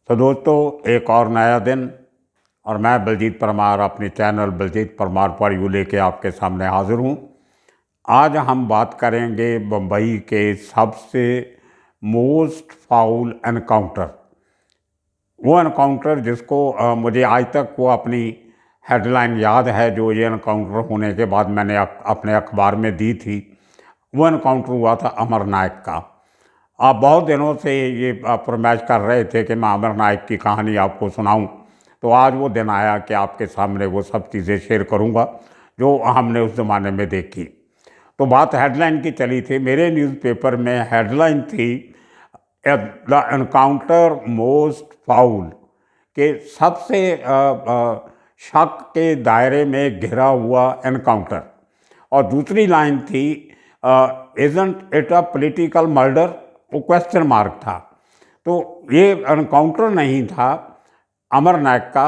तो दोस्तों, एक और नया दिन और मैं बलजीत परमार अपने चैनल बलजीत परमार पर यू लेके आपके सामने हाजिर हूँ। आज हम बात करेंगे बम्बई के सबसे मोस्ट फाउल एनकाउंटर। वो एनकाउंटर जिसको मुझे आज तक वो अपनी हेडलाइन याद है, जो ये एनकाउंटर होने के बाद मैंने अपने अखबार में दी थी। वो एनकाउंटर हुआ था अमर नायक का। आप बहुत दिनों से ये फरमाइश कर रहे थे कि मैं अमर नायक की कहानी आपको सुनाऊं, तो आज वो दिन आया कि आपके सामने वो सब चीज़ें शेयर करूंगा जो हमने उस ज़माने में देखी। तो बात हेडलाइन की चली थी, मेरे न्यूज़पेपर में हेडलाइन थी द एनकाउंटर मोस्ट फाउल, के सबसे शक के दायरे में घिरा हुआ एनकाउंटर। और दूसरी लाइन थी isn't it a political murder, वो क्वेश्चन मार्क था। तो ये एनकाउंटर नहीं था अमर नायक का,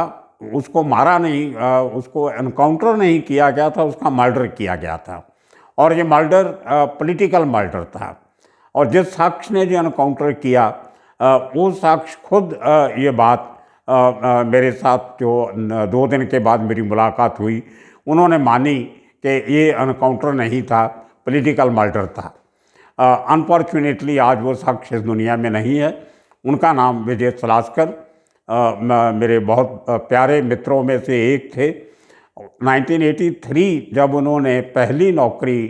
उसको मारा नहीं, उसको एनकाउंटर नहीं किया गया था, उसका मर्डर किया गया था। और ये मर्डर पॉलिटिकल मर्डर था। और जिस शख्स ने जो एनकाउंटर किया वो शख्स खुद ये बात मेरे साथ जो 2 दिन के बाद मेरी मुलाकात हुई, उन्होंने मानी कि ये एनकाउंटर नहीं था, पॉलिटिकल मर्डर था। अनफॉर्चुनेटली आज वो शख्स इस दुनिया में नहीं है। उनका नाम विजय सलास्कर, मेरे बहुत प्यारे मित्रों में से एक थे। 1983 जब उन्होंने पहली नौकरी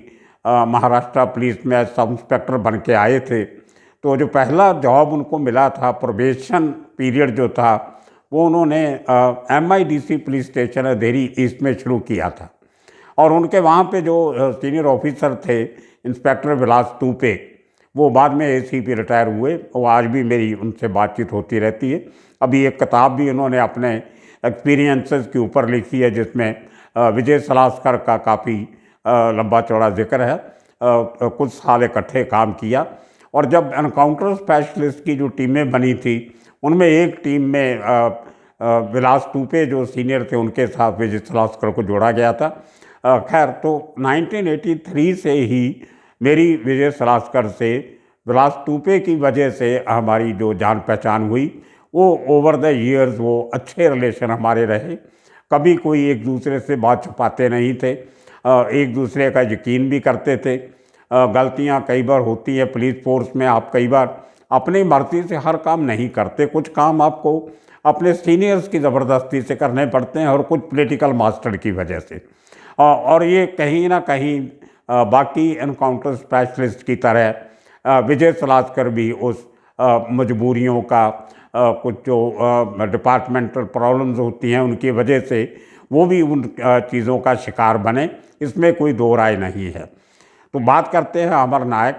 महाराष्ट्र पुलिस में सब इंस्पेक्टर बन के आए थे, तो जो पहला जॉब उनको मिला था, प्रोबेशन पीरियड जो था, वो उन्होंने MIDC पुलिस स्टेशन अंधेरी ईस्ट में शुरू किया था। और उनके वहाँ पे जो सीनियर ऑफिसर थे, इंस्पेक्टर विलास टूपे, वो बाद में ACP रिटायर हुए। वो आज भी मेरी उनसे बातचीत होती रहती है। अभी एक किताब भी उन्होंने अपने एक्सपीरियंसेस के ऊपर लिखी है, जिसमें विजय सलास्कर का काफ़ी लंबा चौड़ा जिक्र है। कुछ साल इकट्ठे काम किया। और जब एनकाउंटर स्पेशलिस्ट की जो टीमें बनी थी, उनमें एक टीम में विलास टूपे जो सीनियर थे, उनके साथ विजय सलास्कर को जोड़ा गया था। खैर, तो 1983 से ही मेरी विजय सलास्कर से विलास टूपे की वजह से हमारी जो जान पहचान हुई, वो ओवर द ईयर्स वो अच्छे रिलेशन हमारे रहे। कभी कोई एक दूसरे से बात छुपाते नहीं थे, एक दूसरे का यकीन भी करते थे। गलतियां कई बार होती है पुलिस फोर्स में, आप कई बार अपनी मर्जी से हर काम नहीं करते, कुछ काम आपको अपने सीनियर्स की ज़बरदस्ती से करने पड़ते हैं, और कुछ पॉलिटिकल मास्टर की वजह से। और ये कहीं ना कहीं बाकी एनकाउंटर स्पेशलिस्ट की तरह विजय सलास्कर भी उस मजबूरियों का, कुछ जो डिपार्टमेंटल प्रॉब्लम्स होती हैं उनकी वजह से, वो भी उन चीज़ों का शिकार बने, इसमें कोई दो राय नहीं है। तो बात करते हैं अमर नायक।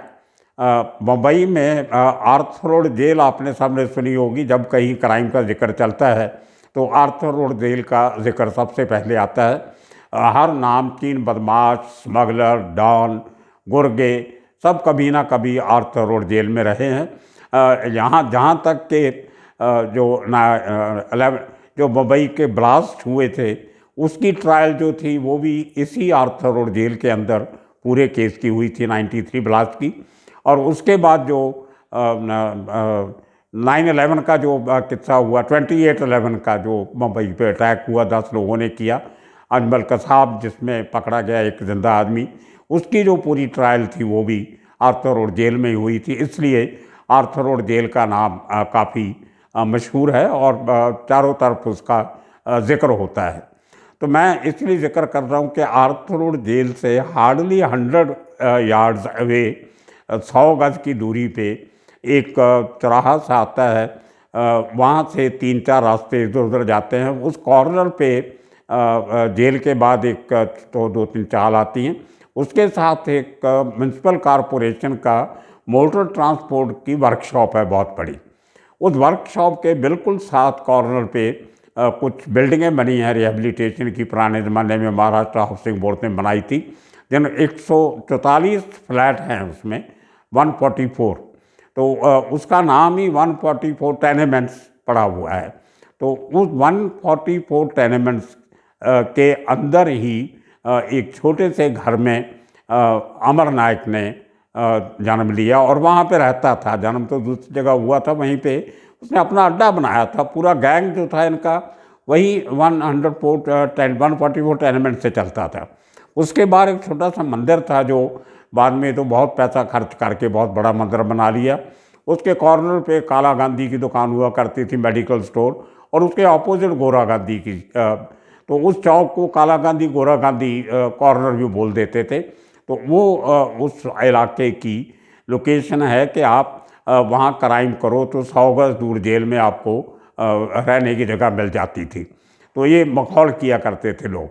मुंबई में आर्थर रोड जेल आपने सामने सुनी होगी। जब कहीं क्राइम का जिक्र चलता है तो आर्थर रोड जेल का जिक्र सबसे पहले आता है। हर नामचीन बदमाश, स्मगलर, डॉन, गुर्गे सब कभी ना कभी आर्थर रोड जेल में रहे हैं। यहाँ जहाँ तक के जो मुंबई के ब्लास्ट हुए थे, उसकी ट्रायल जो थी वो भी इसी आर्थर रोड जेल के अंदर पूरे केस की हुई थी, 93 ब्लास्ट की। और उसके बाद जो 9/11 का जो किस्सा हुआ, 28/11 का जो मुंबई पे अटैक हुआ, 10 लोगों ने किया, अजमल कसाब जिसमें पकड़ा गया एक जिंदा आदमी, उसकी जो पूरी ट्रायल थी वो भी आर्थर रोड जेल में हुई थी। इसलिए आर्थर रोड जेल का नाम काफ़ी मशहूर है और चारों तरफ उसका जिक्र होता है। तो मैं इसलिए जिक्र कर रहा हूँ कि आर्थर रोड जेल से हार्डली 100 यार्ड्स अवे, 100 गज की दूरी पे एक चौराहा सा आता है। वहाँ से 3-4 रास्ते इधर उधर जाते हैं। उस कॉर्नर पे जेल के बाद एक तो 2-3 चाल आती हैं, उसके साथ एक म्यूनसिपल कॉरपोरेशन का मोटर ट्रांसपोर्ट की वर्कशॉप है बहुत बड़ी। उस वर्कशॉप के बिल्कुल साथ कॉर्नर पे कुछ बिल्डिंगें बनी हैं रिहैबिलिटेशन की, पुराने ज़माने में महाराष्ट्र हाउसिंग बोर्ड ने बनाई थी, जिन 144 फ्लैट हैं उसमें 144। तो उसका नाम ही 144 टेनेमेंट्स पड़ा हुआ है। तो उस 144 टेनेमेंट्स के अंदर ही एक छोटे से घर में अमर नायक ने जन्म लिया और वहाँ पे रहता था। जन्म तो दूसरी जगह हुआ था, वहीं पे उसने अपना अड्डा बनाया था। पूरा गैंग जो था इनका वही 144 टेनमेंट से चलता था। उसके बाद एक छोटा सा मंदिर था जो बाद में तो बहुत पैसा खर्च करके बहुत बड़ा मंदिर बना लिया। उसके कॉर्नर पे काला गांधी की दुकान हुआ करती थी, मेडिकल स्टोर, और उसके ऑपोजिट गोरा गांधी की। तो उस चौक को काला गांधी गोरा गांधी कॉर्नर भी बोल देते थे। तो वो उस इलाके की लोकेशन है कि आप वहाँ क्राइम करो तो 100 गज दूर जेल में आपको रहने की जगह मिल जाती थी। तो ये मखौल किया करते थे लोग।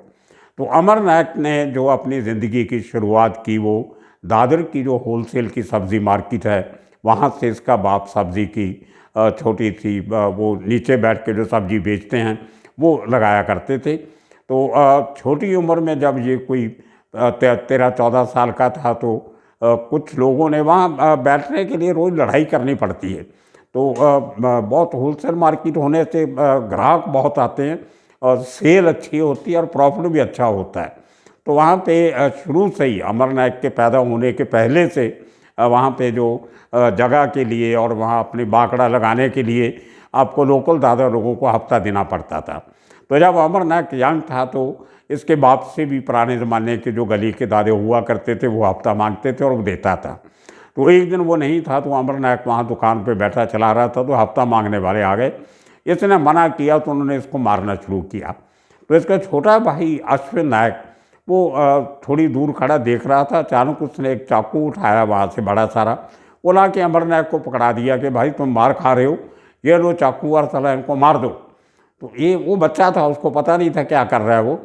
तो अमर नायक ने जो अपनी ज़िंदगी की शुरुआत की वो दादर की जो होलसेल की सब्ज़ी मार्केट है वहाँ से इसका बाप सब्ज़ी की छोटी सी वो नीचे बैठ के जो सब्ज़ी बेचते हैं वो लगाया करते थे। तो छोटी उम्र में जब ये कोई 13-14 साल का था तो कुछ लोगों ने वहाँ बैठने के लिए रोज़ लड़ाई करनी पड़ती है। तो बहुत होलसेल मार्केट होने से ग्राहक बहुत आते हैं और सेल अच्छी होती है और प्रॉफिट भी अच्छा होता है। तो वहाँ पे शुरू से ही अमर नायक के पैदा होने के पहले से वहाँ पे जो जगह के लिए और वहाँ अपनी बाकड़ा लगाने के लिए आपको लोकल दादा लोगों को हफ्ता देना पड़ता था। तो जब अमर नायक यंग था तो इसके बाप से भी पुराने ज़माने के जो गली के दादे हुआ करते थे वो हफ्ता मांगते थे और वो देता था। तो एक दिन वो नहीं था तो अमर नायक वहाँ दुकान पे बैठा चला रहा था तो हफ्ता मांगने वाले आ गए। इसने मना किया तो उन्होंने इसको मारना शुरू किया। तो इसका छोटा भाई अश्विन नायक वो थोड़ी दूर खड़ा देख रहा था। अचानक उसने एक चाकू उठाया वहाँ से बड़ा सारा, वो ला के अमर नायक को पकड़ा दिया कि भाई तुम मार खा रहे हो, ये लो चाकू और साला इनको मार दो। तो ये वो बच्चा था, उसको पता नहीं था क्या कर रहा है वो।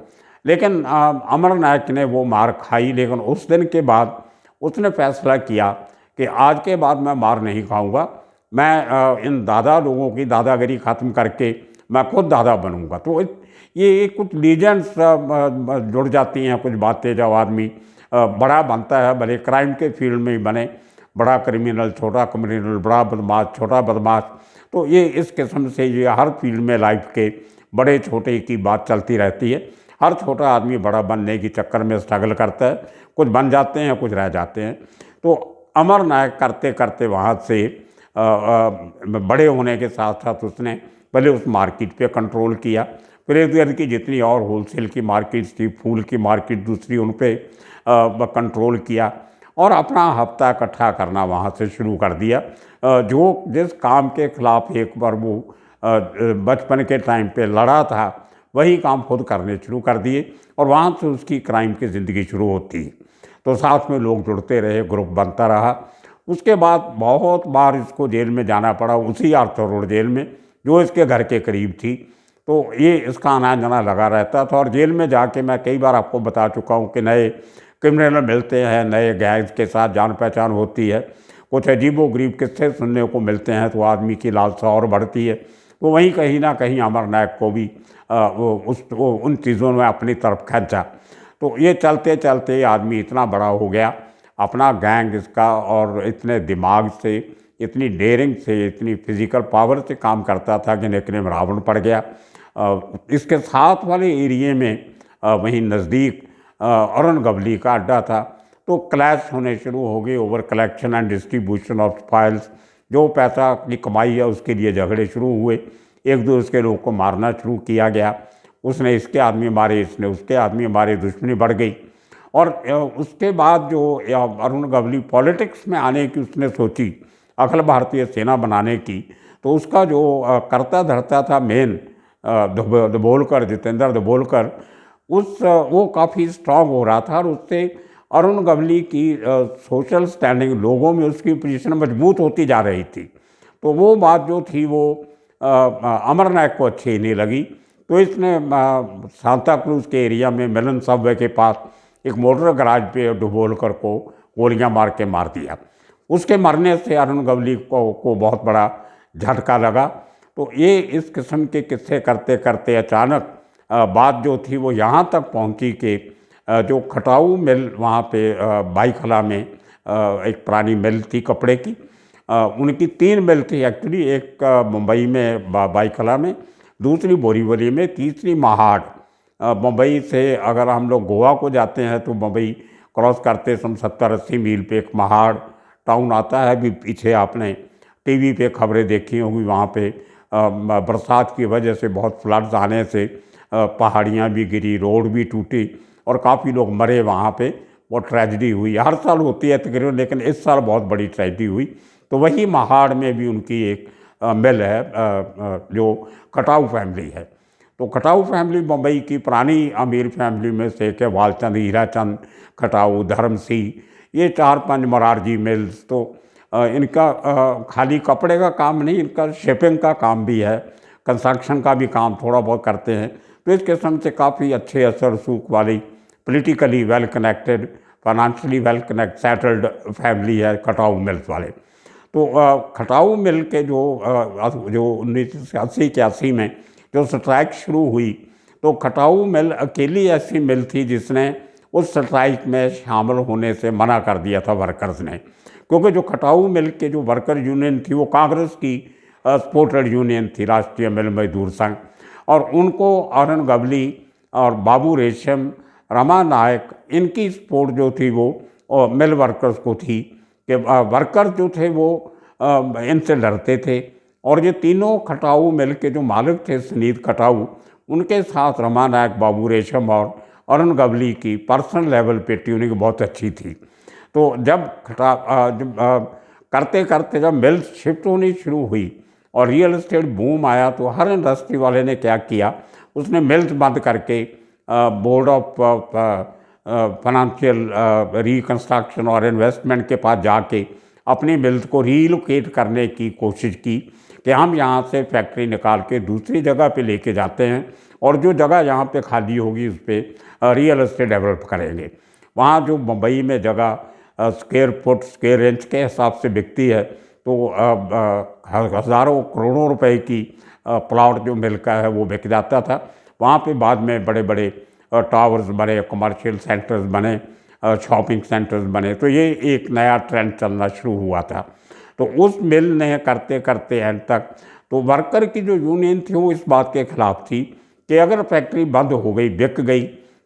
लेकिन अमर नायक ने वो मार खाई। लेकिन उस दिन के बाद उसने फैसला किया कि आज के बाद मैं मार नहीं खाऊंगा, मैं इन दादा लोगों की दादागिरी ख़त्म करके मैं खुद दादा बनूंगा। तो ये कुछ लीजेंड्स जुड़ जाती हैं, कुछ बातें जब आदमी बड़ा बनता है, भले क्राइम के फील्ड में ही बने, बड़ा क्रिमिनल छोटा क्रिमिनल, बड़ा बदमाश छोटा बदमाश, तो ये इस किस्म से ये हर फील्ड में लाइफ के बड़े छोटे की बात चलती रहती है। हर छोटा आदमी बड़ा बनने के चक्कर में स्ट्रगल करता है, कुछ बन जाते हैं कुछ रह जाते हैं। तो अमर नायक करते करते वहाँ से बड़े होने के साथ साथ उसने पहले उस मार्केट पे कंट्रोल किया, फिर इर्द गिर्द की जितनी और होलसेल की मार्केट्स थी, फूल की मार्केट दूसरी, उन पे कंट्रोल किया और अपना हफ्ता इकट्ठा करना वहाँ से शुरू कर दिया। जो जिस काम के ख़िलाफ़ एक बार वो बचपन के टाइम पे लड़ा था वही काम खुद करने शुरू कर दिए और वहाँ से उसकी क्राइम की ज़िंदगी शुरू होती। तो साथ में लोग जुड़ते रहे, ग्रुप बनता रहा। उसके बाद बहुत बार इसको जेल में जाना पड़ा, उसी आर्थर रोड जेल में जो इसके घर के करीब थी। तो ये इसका आना जाना लगा रहता था और जेल में जाके मैं कई बार आपको बता चुका हूँ कि नए क्रिमिनल मिलते हैं, नए गैंग्स के साथ जान पहचान होती है, कुछ अजीबोगरीब किस्से सुनने को मिलते हैं तो आदमी की लालसा और बढ़ती है। तो वहीं कहीं ना कहीं अमर नायक को भी उन चीज़ों में अपनी तरफ खींचा। तो ये चलते चलते आदमी इतना बड़ा हो गया, अपना गैंग इसका, और इतने दिमाग से, इतनी डेयरिंग से, इतनी फिजिकल पावर से काम करता था कि निकनेम रावण पड़ गया। इसके साथ वाले एरिए में वहीं नज़दीक अरुण गवली का अड्डा था। तो क्लैश होने शुरू हो गए over collection and distribution of files. जो पैसा की कमाई है उसके लिए झगड़े शुरू हुए, एक दूसरे के लोगों को मारना शुरू किया गया। उसने इसके आदमी मारे, इसने उसके आदमी मारे, दुश्मनी बढ़ गई। और उसके बाद जो अरुण गवली पॉलिटिक्स में आने की उसने सोची, अखिल भारतीय सेना बनाने की, तो उसका जो करता धरता था मेन दबोलकर, जितेंद्र दबोलकर, वो काफ़ी स्ट्रांग हो रहा था और उससे अरुण गवली की सोशल स्टैंडिंग, लोगों में उसकी पोजीशन मजबूत होती जा रही थी। तो वो बात जो थी वो अमर नायक को अच्छी नहीं लगी। तो इसने सांता क्रूज के एरिया में मिलन सबवे के पास एक मोटर गराज पे दबोलकर को गोलियां मार के मार दिया। उसके मरने से अरुण गवली को बहुत बड़ा झटका लगा। तो ये इस किस्म के किस्से करते करते अचानक बात जो थी वो यहाँ तक पहुँची कि जो खटाऊ मिल वहाँ पे बाईखला में एक पुरानी मिल थी कपड़े की, उनकी 3 मिल थी एक्चुअली, एक मुंबई में बाईखला में, दूसरी बोरीवली में, तीसरी महाड़। मुंबई से अगर हम लोग गोवा को जाते हैं तो मुंबई क्रॉस करते सम 70-80 मील पे एक महाड़ टाउन आता है, भी पीछे आपने टीवी पे खबरें देखी होंगी, वहाँ पे बरसात की वजह से बहुत फ्लड्स आने से पहाड़ियाँ भी गिरी, रोड भी टूटी और काफ़ी लोग मरे वहाँ पे। बहुत ट्रेजिडी हुई, हर साल होती है तकरीबन, लेकिन इस साल बहुत बड़ी ट्रेजिडी हुई। तो वही महाड़ में भी उनकी एक मिल है जो खटाऊ फैमिली है। तो खटाऊ फैमिली मुंबई की पुरानी अमीर फैमिली में से एक है। वालचंद, हीराचंद खटाऊ, धर्म सिंह, ये 4-5 मोरारजी मिल्स। तो इनका खाली कपड़े का काम नहीं, इनका शिपिंग का काम भी है, कंस्ट्रक्शन का भी काम थोड़ा बहुत करते हैं। तो इस किस्म से काफ़ी अच्छे असर सूख वाली, politically well connected, financially well settled family है खटाऊ मिल्स वाले। तो खटाऊ मिल के जो 1980-81 में जो स्ट्राइक शुरू हुई, तो खटाऊ मिल अकेली ऐसी मिल थी जिसने उस स्ट्राइक में शामिल होने से मना कर दिया था वर्कर्स ने। क्योंकि जो खटाऊ मिल के जो वर्कर यूनियन थी वो कांग्रेस की सपोर्टेड यूनियन थी, राष्ट्रीय मिल मजदूर संघ, और उनको अरुण गवली और बाबू रेशम, रमा नायक, इनकी सपोर्ट जो थी वो मिल वर्कर्स को थी कि वर्कर्स जो थे वो इनसे डरते थे। और ये तीनों खटाऊ मिल के जो मालिक थे सुनीत खटाऊ, उनके साथ रमा नायक, बाबू रेशम और अरुण गवली की पर्सनल लेवल पे ट्यूनिंग बहुत अच्छी थी। तो जब करते करते जब मिल शिफ्ट होनी शुरू हुई और रियल एस्टेट बूम आया, तो हर इंडस्ट्री वाले ने क्या किया, उसने मिल्स बंद करके बोर्ड ऑफ फाइनेंशियल रिकंस्ट्रक्शन और इन्वेस्टमेंट के पास जाके अपनी मिल्स को रीलोकेट करने की कोशिश की कि हम यहाँ से फैक्ट्री निकाल के दूसरी जगह पे लेके जाते हैं और जो जगह यहाँ पे खाली होगी उस पर रियल एस्टेट डेवलप करेंगे। वहाँ जो मुंबई में जगह स्क्वायर फुट, स्क्वायर इंच के हिसाब से बिकती है, तो हज़ारों करोड़ों रुपए की प्लॉट जो मिल का है वो बिक जाता था। वहाँ पे बाद में बड़े बड़े टावर्स बने, कमर्शियल सेंटर्स बने, शॉपिंग सेंटर्स बने। तो ये एक नया ट्रेंड चलना शुरू हुआ था। तो उस मिल ने करते करते एंड तक, तो वर्कर की जो यूनियन थी वो इस बात के खिलाफ थी कि अगर फैक्ट्री बंद हो गई, बिक गई,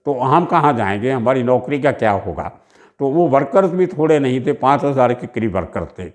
तो हम कहाँ जाएंगे, हमारी नौकरी का क्या होगा। तो वो वर्कर्स भी थोड़े नहीं थे, 5000 के करीब वर्कर थे।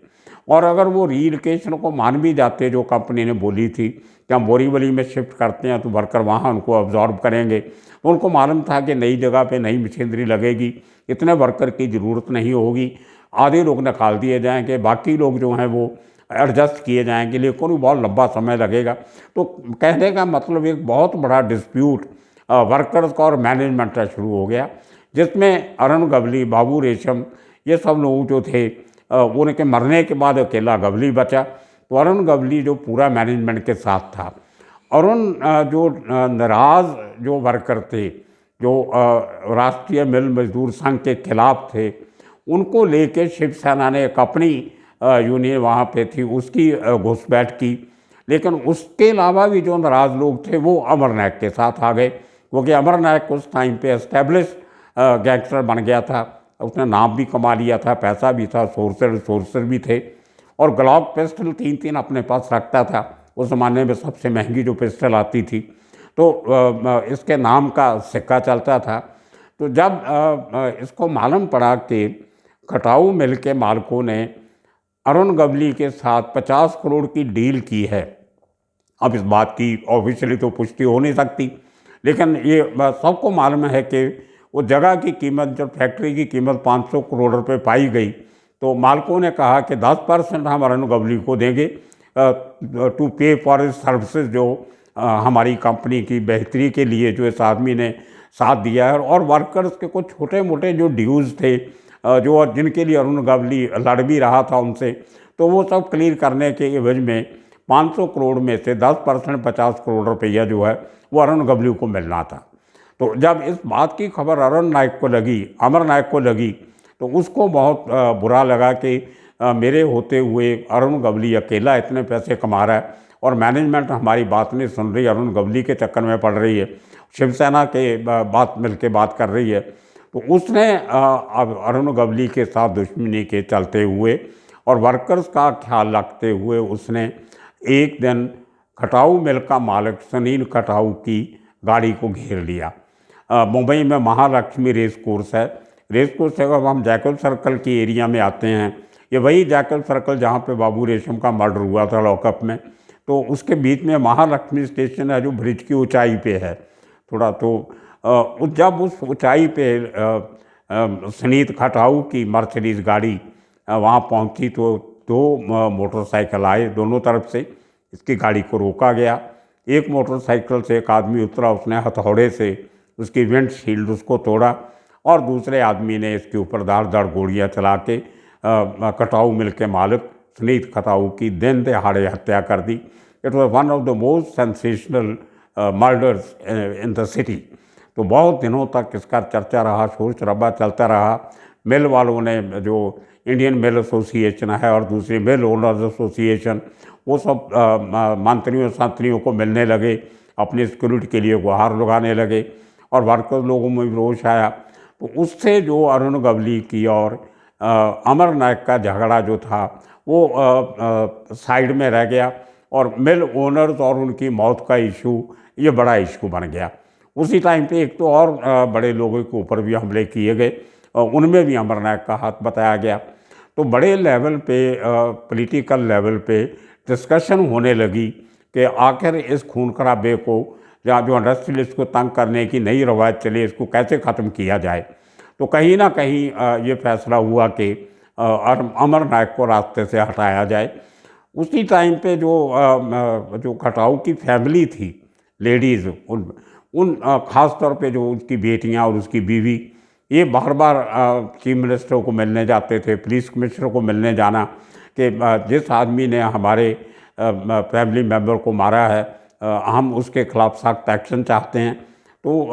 और अगर वो रीलोकेशन को मान भी जाते, जो कंपनी ने बोली थी कि हम बोरीवली में शिफ्ट करते हैं तो वर्कर वहाँ उनको अब्जॉर्ब करेंगे, तो उनको मालूम था कि नई जगह पे नई मशीनरी लगेगी, इतने वर्कर की ज़रूरत नहीं होगी, आधे लोग निकाल दिए जाएंगे, बाकी लोग जो हैं वो एडजस्ट किए जाएंगे, लेकिन बहुत लंबा समय लगेगा। तो कहने का मतलब एक बहुत बड़ा डिस्प्यूट वर्कर्स का और मैनेजमेंट का शुरू हो गया, जिसमें अरुण गवली, बाबू रेशम, ये सब लोग जो थे उनके मरने के बाद अकेला गवली बचा। तो अरुण गवली जो पूरा मैनेजमेंट के साथ था, अरुण जो नाराज़ जो वर्कर थे, जो राष्ट्रीय मिल मजदूर संघ के खिलाफ थे, उनको लेके शिवसेना ने एक अपनी यूनियन वहाँ पे थी, उसकी घुसपैठ की। लेकिन उसके अलावा भी जो नाराज़ लोग थे वो अमर नायक के साथ आ गए, क्योंकि अमर नायक उस टाइम पे एस्टेब्लिश गैंगस्टर बन गया था, उसने नाम भी कमा लिया था, पैसा भी था, सोर्सर भी थे, और ग्लॉक पिस्टल 3-3 अपने पास रखता था। उस ज़माने में सबसे महंगी जो पिस्टल आती थी, तो इसके नाम का सिक्का चलता था। तो जब इसको मालूम पड़ा कि खटाऊ मिल के मालिकों ने अरुण गवली के साथ 50 करोड़ की डील की है, अब इस बात की ऑफिशियली तो पुष्टि हो नहीं सकती, लेकिन ये सबको मालूम है कि वो जगह की कीमत, जब फैक्ट्री की कीमत 500 करोड़ रुपए पाई गई, तो मालिकों ने कहा कि 10% हम अरुण गवली को देंगे टू पे फॉर हिज सर्विसेज, जो हमारी कंपनी की बेहतरी के लिए जो इस आदमी ने साथ दिया है। और वर्कर्स के कुछ छोटे मोटे जो ड्यूज़ थे, जो जिनके लिए अरुण गवली लड़ भी रहा था उनसे, तो वो सब क्लियर करने के एवज में 500 करोड़ में से 10% 50 करोड़ रुपया जो है वो अरुण गवली को मिलना था। तो जब इस बात की खबर अरुण नायक को लगी, अमर नायक को लगी, तो उसको बहुत बुरा लगा कि मेरे होते हुए अरुण गवली अकेला इतने पैसे कमा रहा है और मैनेजमेंट हमारी बात नहीं सुन रही, अरुण गवली के चक्कर में पड़ रही है, शिवसेना के बात मिल के बात कर रही है। तो उसने अरुण गवली के साथ दुश्मनी के चलते हुए और वर्कर्स का ख्याल रखते हुए उसने एक दिन खटाऊ मिल का मालिक सुनील खटाऊ की गाड़ी को घेर लिया। मुंबई में महालक्ष्मी रेस कोर्स है, रेस कोर्स से अब हम जैकब सर्कल की एरिया में आते हैं, ये वही जैकब सर्कल जहाँ पे बाबू रेशम का मर्डर हुआ था लॉकअप में, तो उसके बीच में महालक्ष्मी स्टेशन है जो ब्रिज की ऊंचाई पे है थोड़ा। तो जब उस ऊंचाई पे सुनीत खटाऊ की मर्सिडीज गाड़ी वहाँ पहुँची तो दो मोटरसाइकिल आए दोनों तरफ से, इसकी गाड़ी को रोका गया। एक मोटरसाइकिल से एक आदमी उतरा, उसने हथौड़े से उसकी विंडशील्ड उसको तोड़ा और दूसरे आदमी ने इसके ऊपर दाड़ गोलियाँ चला के कटाऊ मिल के मालिक सुनीत खटाऊ की दिन दहाड़े हत्या कर दी। It was one of the most sensational murders in the city. तो बहुत दिनों तक इसका चर्चा रहा, शोर शराबा चलता रहा। मिल वालों ने, जो इंडियन मिल एसोसिएशन है और दूसरी मिल ओनर्स एसोसिएशन, वो सब मंत्रियों संतरियों को मिलने लगे, अपनी सिक्योरिटी के लिए गुहार लगाने लगे और वर्कर्स लोगों में भी रोष आया। तो उससे जो अरुण गवली की और अमर नायक का झगड़ा जो था वो साइड में रह गया और मिल ओनर्स और उनकी मौत का इशू ये बड़ा इशू बन गया। उसी टाइम पे एक तो और बड़े लोगों के ऊपर भी हमले किए गए, उनमें भी अमर नायक का हाथ बताया गया। तो बड़े लेवल पे पॉलिटिकल लेवल पे डिस्कशन होने लगी कि आखिर इस खून खराबे को या जो इंडस्ट्रियलिस्ट को तंग करने की नई रवायत चली, इसको कैसे ख़त्म किया जाए। तो कहीं ना कहीं ये फैसला हुआ कि अमर नायक को रास्ते से हटाया जाए। उसी टाइम पे जो खटाऊ की फैमिली थी, लेडीज़, उन ख़ास तौर पे जो उसकी बेटियां और उसकी बीवी, ये बार बार चीफ मिनिस्टर को मिलने जाते थे, पुलिस कमिश्नर को मिलने जाना कि जिस आदमी ने हमारे फैमिली मेम्बर को मारा है हम उसके खिलाफ सख्त एक्शन चाहते हैं। तो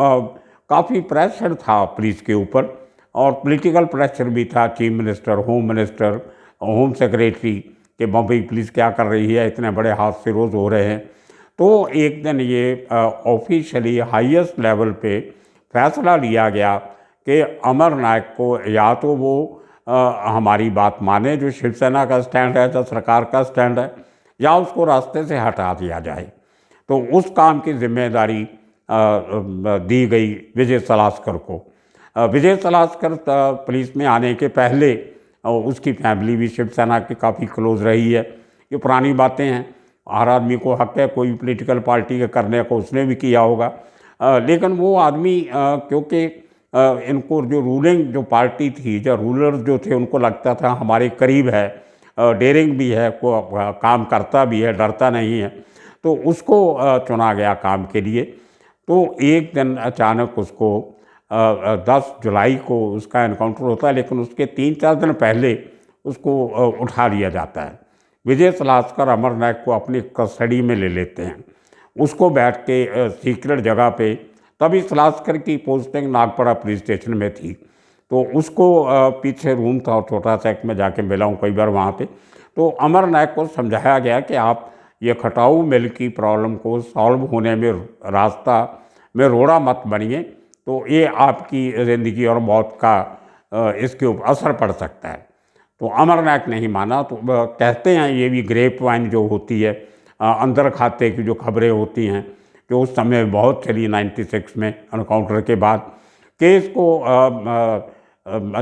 काफ़ी प्रेशर था पुलिस के ऊपर और पॉलिटिकल प्रेशर भी था। Chief minister, home minister, home secretary कि बम्बई पुलिस क्या कर रही है, इतने बड़े हादसे रोज़ हो रहे हैं। तो एक दिन ये ऑफिशियली हाईएस्ट लेवल पे फैसला लिया गया कि अमर नायक को या तो वो हमारी बात माने, जो शिवसेना का स्टैंड है, जो सरकार का स्टैंड है, या उसको रास्ते से हटा दिया जाए। तो उस काम की जिम्मेदारी दी गई विजय सलास्कर को। विजय सलास्कर पुलिस में आने के पहले उसकी फैमिली भी शिवसेना की काफ़ी क्लोज रही है। ये पुरानी बातें हैं, हर आदमी को हक है कोई पॉलिटिकल पार्टी के करने को, उसने भी किया होगा। लेकिन वो आदमी क्योंकि इनको जो रूलिंग जो पार्टी थी, जो रूलर्स जो थे, उनको लगता था हमारे करीब है, डेयरिंग भी है, को काम करता भी है, डरता नहीं है, तो उसको चुना गया काम के लिए। तो एक दिन अचानक उसको 10 जुलाई को उसका एनकाउंटर होता है, लेकिन उसके 3-4 दिन पहले उसको उठा लिया जाता है। विजय सलास्कर अमर नायक को अपनी कस्टडी में ले लेते हैं। उसको बैठ के सीक्रेट जगह पे, तभी सलास्कर की पोस्टिंग नागपड़ा पुलिस स्टेशन में थी, तो उसको पीछे रूम था और छोटा सा, एक में जाके मिला हूँ कई बार वहाँ पे। तो अमर नायक को समझाया गया कि आप ये खटाऊ मिल की प्रॉब्लम को सॉल्व होने में रास्ता में रोड़ा मत बनिए, तो ये आपकी ज़िंदगी और मौत का इसके ऊपर असर पड़ सकता है। तो अमर नायक नहीं माना। तो कहते हैं ये भी ग्रेप वाइन जो होती है, अंदर खाते की जो खबरें होती हैं, जो उस समय बहुत चली 96 में एनकाउंटर के बाद, केस को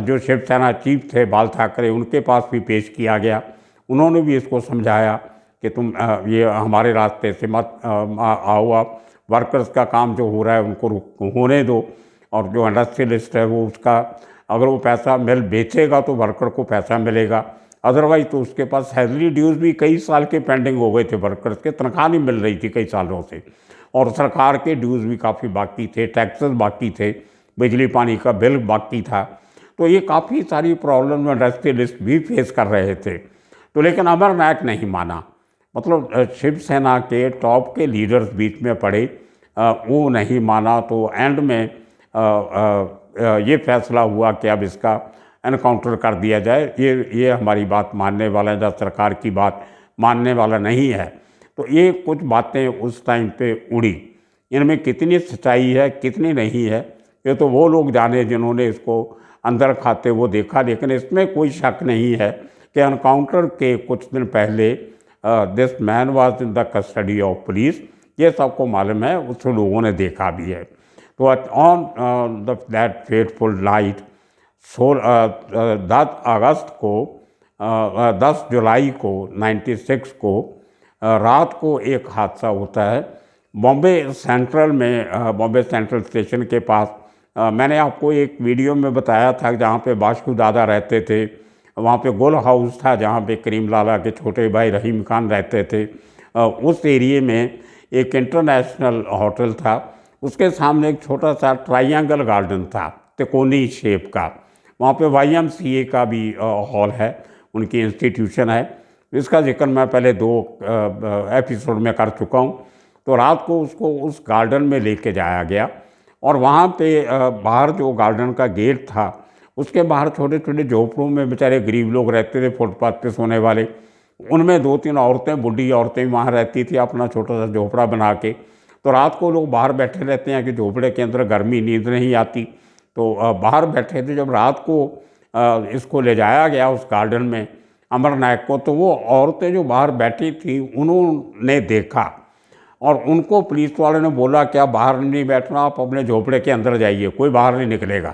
जो शिवसेना चीफ थे बाल ठाकरे, उनके पास भी पेश किया गया। उन्होंने भी इसको समझाया कि तुम ये हमारे रास्ते से मत आओ, आप वर्कर्स का काम जो हो रहा है उनको होने दो, और जो इंडस्ट्रियलिस्ट है वो उसका अगर वो पैसा मिल बेचेगा तो वर्कर को पैसा मिलेगा, अदरवाइज तो उसके पास सैलरी ड्यूज़ भी कई साल के पेंडिंग हो गए थे, वर्कर्स के तनख्वाह नहीं मिल रही थी कई सालों से, और सरकार के ड्यूज़ भी काफ़ी बाकी थे, टैक्सेस बाकी थे, बिजली पानी का बिल बाकी था। तो ये काफ़ी सारी प्रॉब्लम इंडस्ट्रियलिस्ट भी फेस कर रहे थे। तो लेकिन अमर नायक नहीं माना, मतलब शिवसेना के टॉप के लीडर्स बीच में पड़े, वो नहीं माना। तो एंड में ये फैसला हुआ कि अब इसका एनकाउंटर कर दिया जाए, ये हमारी बात मानने वाला है, जब सरकार की बात मानने वाला नहीं है। तो ये कुछ बातें उस टाइम पे उड़ी। इनमें कितनी सच्चाई है कितनी नहीं है, ये तो वो लोग जाने जिन्होंने इसको अंदर खाते वो देखा। लेकिन इसमें कोई शक नहीं है कि एनकाउंटर के कुछ दिन पहले this man was in the custody of police, ये सबको मालूम है, उस लोगों ने देखा भी है। तो ऑन दैट फेटफुल नाइट 10 अगस्त को 10 जुलाई को 96 को रात को एक हादसा होता है बॉम्बे सेंट्रल में, बॉम्बे सेंट्रल स्टेशन के पास। मैंने आपको एक वीडियो में बताया था जहाँ पे बाशकू दादा रहते थे, वहाँ पे गुल हाउस था जहाँ पे करीम लाला के छोटे भाई रहीम खान रहते थे। उस एरिए में एक इंटरनेशनल होटल था, उसके सामने एक छोटा सा ट्रायंगल गार्डन था तिकोनी शेप का। वहाँ पे YMCA का भी हॉल है, उनकी इंस्टीट्यूशन है। इसका जिक्र मैं पहले 2 एपिसोड में कर चुका हूँ। तो रात को उसको उस गार्डन में लेके जाया गया और वहाँ पे बाहर जो गार्डन का गेट था उसके बाहर छोटे छोटे झोपड़ों में बेचारे गरीब लोग रहते थे, फुटपाथ पे सोने वाले। उनमें 2-3 औरतें, बुढ़ी औरतें वहाँ रहती थी अपना छोटा सा झोपड़ा बना के। तो रात को लोग बाहर बैठे रहते हैं कि झोपड़े के अंदर गर्मी, नींद नहीं आती, तो बाहर बैठे थे। जब रात को इसको ले जाया गया उस गार्डन में अमरनायक को, तो वो औरतें जो बाहर बैठी थी उन्होंने देखा और उनको पुलिस वाले ने बोला कि आप बाहर नहीं बैठना, आप अपने झोपड़े के अंदर जाइए, कोई बाहर नहीं निकलेगा।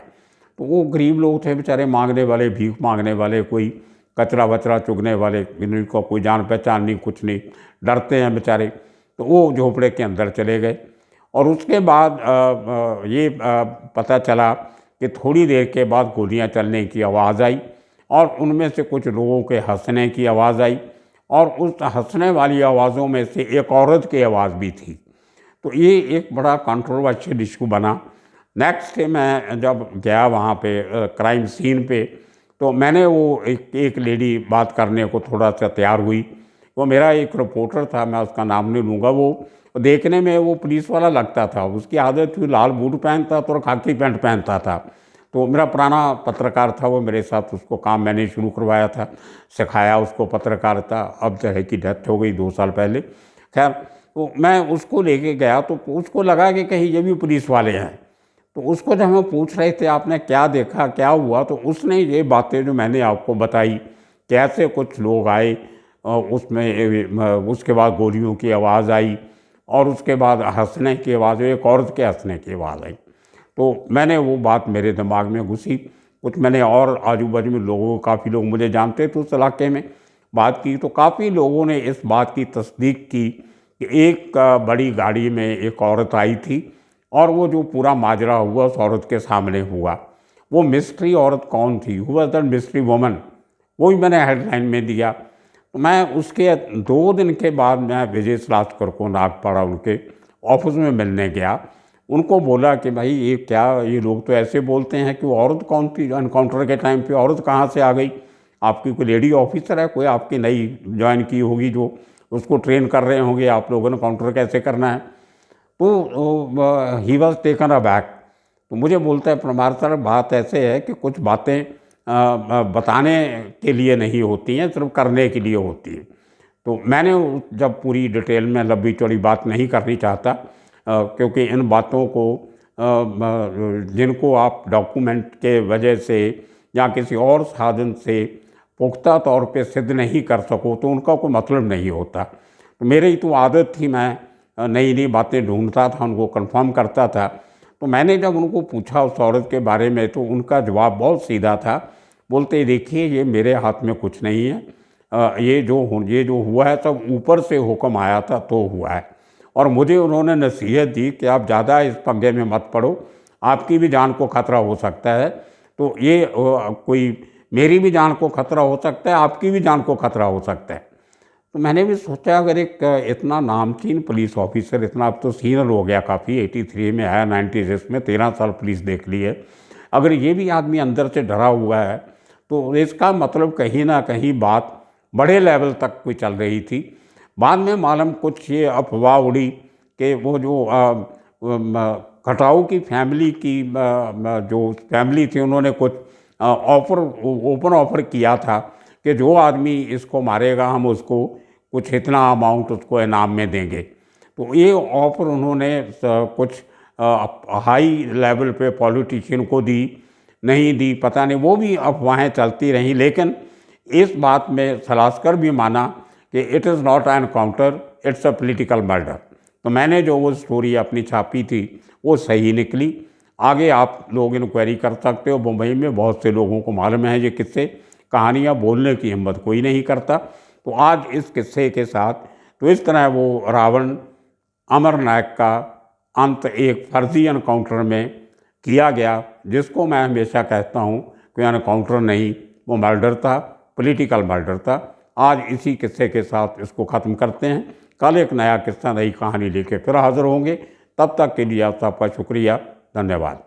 तो वो गरीब लोग थे बेचारे, मांगने वाले, भीख मांगने वाले, कोई कचरा वचरा चुगने वाले, इनको कोई जान पहचान नहीं, कुछ नहीं, डरते हैं बेचारे। तो वो झोपड़े के अंदर चले गए और उसके बाद ये पता चला कि थोड़ी देर के बाद गोलियां चलने की आवाज़ आई और उनमें से कुछ लोगों के हंसने की आवाज़ आई और उस हंसने वाली आवाज़ों में से एक औरत की आवाज़ भी थी। तो ये एक बड़ा कंट्रोवर्शियल इशू बना। नेक्स्ट डे मैं जब गया वहाँ पे क्राइम सीन पे, तो मैंने वो एक लेडी बात करने को थोड़ा सा तैयार हुई। वो मेरा एक रिपोर्टर था, मैं उसका नाम नहीं लूँगा। वो देखने में वो पुलिस वाला लगता था, उसकी आदत थी लाल बूट पहनता था और खाकी पैंट पहनता था। तो मेरा पुराना पत्रकार था वो, मेरे साथ उसको काम मैंने शुरू करवाया था, सिखाया उसको पत्रकारिता। अब जो है कि डेथ हो गई 2 साल पहले। खैर, तो मैं उसको लेके गया तो उसको लगा कि कहीं ये भी पुलिस वाले हैं। तो उसको जब हम पूछ रहे थे आपने क्या देखा, क्या हुआ, तो उसने ये बातें जो मैंने आपको बताई, कैसे कुछ लोग आए उसमें, उसके बाद गोलियों की आवाज़ आई और उसके बाद हंसने की आवाज़, एक औरत के हंसने की आवाज़ आई। तो मैंने वो बात मेरे दिमाग में घुसी। कुछ मैंने और आजू बाजू में लोगों, काफ़ी लोग मुझे जानते थे उस इलाके में, बात की। तो काफ़ी लोगों ने इस बात की तस्दीक की कि एक बड़ी गाड़ी में एक औरत आई थी और वो जो पूरा माजरा हुआ उस औरत के सामने हुआ। वो मिस्ट्री औरत कौन थी, who was that mystery woman, वो भी मैंने हेडलाइन में दिया। तो मैं उसके 2 दिन के बाद मैं विजय श्रीवास्तव को नागपाड़ा उनके ऑफिस में मिलने गया। उनको बोला कि भाई ये क्या, ये लोग तो ऐसे बोलते हैं कि वो औरत कौन थी, एनकाउंटर के टाइम पे औरत कहाँ से आ गई, आपकी कोई लेडी ऑफिसर है, कोई आपकी नई ज्वाइन की होगी जो उसको ट्रेन कर रहे होंगे आप लोगों ने काउंटर कैसे करना है। तो ही वॉज टेकन अबैक। तो मुझे बोलता है प्रमार सर, बात ऐसे है कि कुछ बातें बताने के लिए नहीं होती हैं, सिर्फ करने के लिए होती है। तो मैंने जब पूरी डिटेल में लंबी चौड़ी बात नहीं करनी चाहता, क्योंकि इन बातों को जिनको आप डॉक्यूमेंट के वजह से या किसी और साधन से पुख्ता तौर पे सिद्ध नहीं कर सको तो उनका कोई मतलब नहीं होता। तो मेरी तो आदत थी, मैं नई नई बातें ढूंढता था, उनको कंफर्म करता था। तो मैंने जब उनको पूछा उस औरत के बारे में तो उनका जवाब बहुत सीधा था। बोलते देखिए ये मेरे हाथ में कुछ नहीं है, ये जो हुआ है सब ऊपर से हुक्म आया था तो हुआ है। और मुझे उन्होंने नसीहत दी कि आप ज़्यादा इस पंगे में मत पड़ो, आपकी भी जान को खतरा हो सकता है। तो ये कोई मेरी भी जान को खतरा हो सकता है, आपकी भी जान को खतरा हो सकता है। तो मैंने भी सोचा अगर एक इतना नामचीन पुलिस ऑफिसर, इतना अब तो सीनियर हो गया काफ़ी, 83 में आया, 96 में 13 साल पुलिस देख ली है, अगर ये भी आदमी अंदर से डरा हुआ है तो इसका मतलब कहीं ना कहीं बात बड़े लेवल तक कोई चल रही थी। बाद में मालूम कुछ ये अफवाह उड़ी कि वो जो खटाऊ की फैमिली की जो फैमिली थी उन्होंने कुछ ओपन ऑफर किया था कि जो आदमी इसको मारेगा हम उसको कुछ इतना अमाउंट उसको इनाम में देंगे। तो ये ऑफर उन्होंने कुछ हाई लेवल पे पॉलिटिशियन को दी, नहीं दी पता नहीं, वो भी अफवाहें चलती रहीं। लेकिन इस बात में सलास्कर भी माना कि it is not an encounter, it's a political murder. तो मैंने जो वो स्टोरी अपनी छापी थी वो सही निकली। आगे आप लोग इंक्वायरी कर सकते हो, मुंबई में बहुत से लोगों को मालूम है ये किस्से कहानियाँ बोलने की हिम्मत कोई नहीं करता। तो आज इस किस्से के साथ तो इस तरह वो रावण अमर नायक का अंत एक फर्जी एनकाउंटर में किया गया, जिसको मैं हमेशा कहता हूँ कि एनकाउंटर नहीं, वो मर्डर था, पॉलिटिकल मर्डर था। आज इसी किस्से के साथ इसको ख़त्म करते हैं। कल एक नया किस्सा, नई कहानी लेके फिर हाज़िर होंगे। तब तक के लिए आप सबका शुक्रिया, धन्यवाद।